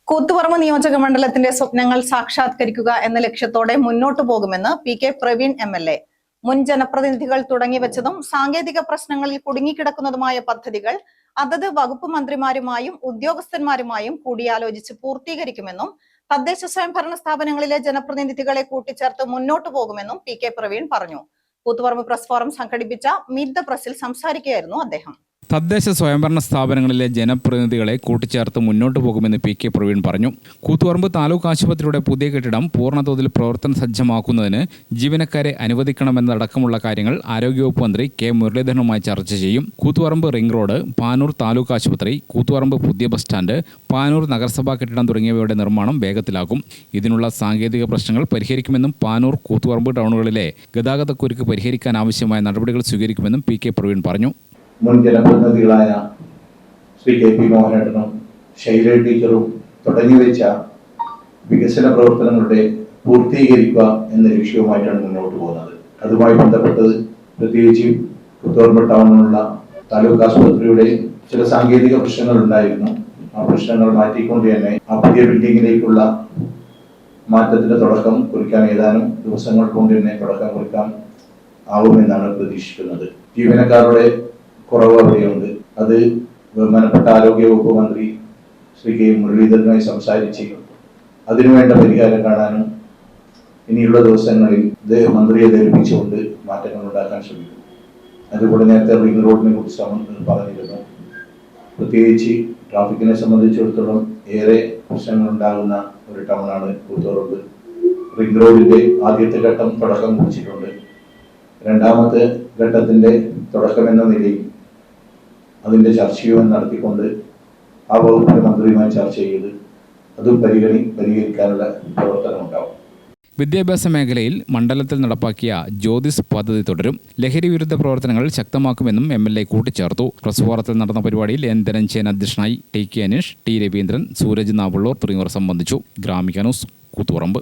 കൂത്തുപറമ്പ് നിയോജക മണ്ഡലത്തിന്റെ സ്വപ്നങ്ങൾ സാക്ഷാത്കരിക്കുക എന്ന ലക്ഷ്യത്തോടെ മുന്നോട്ടു പോകുമെന്ന് പി.കെ. പ്രവീൺ എം.എൽ.എ. മുൻ ജനപ്രതിനിധികൾ തുടങ്ങിവെച്ചതും സാങ്കേതിക പ്രശ്നങ്ങളിൽ കുടുങ്ങിക്കിടക്കുന്നതുമായ പദ്ധതികൾ അതത് വകുപ്പ് മന്ത്രിമാരുമായും ഉദ്യോഗസ്ഥന്മാരുമായും കൂടിയാലോചിച്ച് പൂർത്തീകരിക്കുമെന്നും തദ്ദേശ സ്വയംഭരണ സ്ഥാപനങ്ങളിലെ ജനപ്രതിനിധികളെ കൂട്ടിച്ചേർത്ത് മുന്നോട്ടു പോകുമെന്നും പി.കെ. പ്രവീൺ പറഞ്ഞു. കൂത്തുപറമ്പ് പ്രസ് ഫോറം സംഘടിപ്പിച്ച മീറ്റ് ദ പ്രസിൽ സംസാരിക്കുകയായിരുന്നു അദ്ദേഹം. തദ്ദേശ സ്വയംഭരണ സ്ഥാപനങ്ങളിലെ ജനപ്രതിനിധികളെ കൂട്ടിച്ചേർത്ത് മുന്നോട്ടു പോകുമെന്ന് പി.കെ. പ്രവീൺ പറഞ്ഞു. കൂത്തുപറമ്പ് താലൂക്ക് ആശുപത്രിയുടെ പുതിയ കെട്ടിടം പൂർണ്ണതോതിൽ പ്രവർത്തന സജ്ജമാക്കുന്നതിന് ജീവനക്കാരെ അനുവദിക്കണമെന്നതടക്കമുള്ള കാര്യങ്ങൾ ആരോഗ്യവകുപ്പ് മന്ത്രി കെ. മുരളീധരനുമായി ചർച്ച ചെയ്യും. കൂത്തുപറമ്പ് റിംഗ് റോഡ്, പാനൂർ താലൂക്ക് ആശുപത്രി, കൂത്തുപറമ്പ് പുതിയ ബസ് സ്റ്റാൻഡ്, പാനൂർ നഗരസഭാ കെട്ടിടം തുടങ്ങിയവയുടെ നിർമ്മാണം വേഗത്തിലാക്കും. ഇതിനുള്ള സാങ്കേതിക പ്രശ്നങ്ങൾ പരിഹരിക്കുമെന്നും പാനൂർ, കൂത്തുപറമ്പ് ടൗണുകളിലെ ഗതാഗതക്കുരുക്ക് പരിഹരിക്കാനാവശ്യമായ നടപടികൾ സ്വീകരിക്കുമെന്നും പി.കെ. പ്രവീൺ പറഞ്ഞു. മുൻ ജനപ്രതിനിധികളായ ശ്രീ കെ.പി. മോഹനേട്ടനും ശൈല ടീച്ചറും തുടങ്ങിവെച്ച വികസന പ്രവർത്തനങ്ങളുടെ പൂർത്തീകരിക്കുക എന്ന ലക്ഷ്യവുമായിട്ടാണ് മുന്നോട്ട് പോകുന്നത്. അതുമായി ബന്ധപ്പെട്ട് പ്രത്യേകിച്ച് കൂത്തുപറമ്പ് ടൗണിലുള്ള താലൂക്ക് ആശുപത്രിയുടെ ചില സാങ്കേതിക പ്രശ്നങ്ങൾ ഉണ്ടായിരുന്നു. ആ പ്രശ്നങ്ങൾ മാറ്റിക്കൊണ്ട് തന്നെ ആ പുതിയ ബിൽഡിങ്ങിലേക്കുള്ള മാറ്റത്തിന് തുടക്കം കുറിക്കാൻ ഏതാനും ദിവസങ്ങൾ കൊണ്ട് തന്നെ തുടക്കം കുറിക്കാൻ ആവുമെന്നാണ് പ്രതീക്ഷിക്കുന്നത്. ജീവനക്കാരുടെ കുറവ് അവിടെയുണ്ട്. അത് ബഹുമാനപ്പെട്ട ആരോഗ്യവകുപ്പ് മന്ത്രി ശ്രീ കെ. മുരളീധരനുമായി സംസാരിച്ച് അതിനുവേണ്ട പരിഹാരം കാണാനും ഇനിയുള്ള ദിവസങ്ങളിൽ മന്ത്രിയെ ധരിപ്പിച്ചുകൊണ്ട് മാറ്റങ്ങൾ ഉണ്ടാക്കാൻ ശ്രമിക്കും. അതുപോലെ നേരത്തെ റിംഗ് റോഡിനെ കുറിച്ച് പറഞ്ഞിരുന്നു. പ്രത്യേകിച്ച് ട്രാഫിക്കിനെ സംബന്ധിച്ചിടത്തോളം ഏറെ പ്രശ്നങ്ങൾ ഉണ്ടാകുന്ന ഒരു ടൗണാണ് കൂത്തുപറമ്പ്. റിംഗ് റോഡിന്റെ ആദ്യത്തെ ഘട്ടം തുടക്കം കുറിച്ചിട്ടുണ്ട്. രണ്ടാമത്തെ ഘട്ടത്തിന്റെ തുടക്കം എന്ന നിലയിൽ അതിന്റെ ചർച്ചയും നടത്തിക്കൊണ്ട് ആ വകുപ്പിന്റെ മന്ത്രിയുമായി ചർച്ച ചെയ്ത് അതും പരിഹരിക്കാനുള്ള പ്രവർത്തനം ഉണ്ടാവും. വിദ്യാഭ്യാസ മേഖലയിൽ മണ്ഡലത്തിൽ നടപ്പാക്കിയ ജ്യോതിസ് പദ്ധതി തുടരും. ലഹരി വിരുദ്ധ പ്രവർത്തനങ്ങൾ ശക്തമാക്കുമെന്നും എം.എൽ.എ. കൂട്ടിച്ചേർത്തു. പ്രസ് ഫോറത്തിൽ നടന്ന പരിപാടിയിൽ എൻ ധനഞ്ജയൻ അധ്യക്ഷനായി. ടി.കെ. അനീഷ്, ടി. രവീന്ദ്രൻ, സൂരജ് നാവള്ളൂർ തുടങ്ങിയവർ സംബന്ധിച്ചു. ഗ്രാമിക ന്യൂസ്, കൂത്തുപറമ്പ്.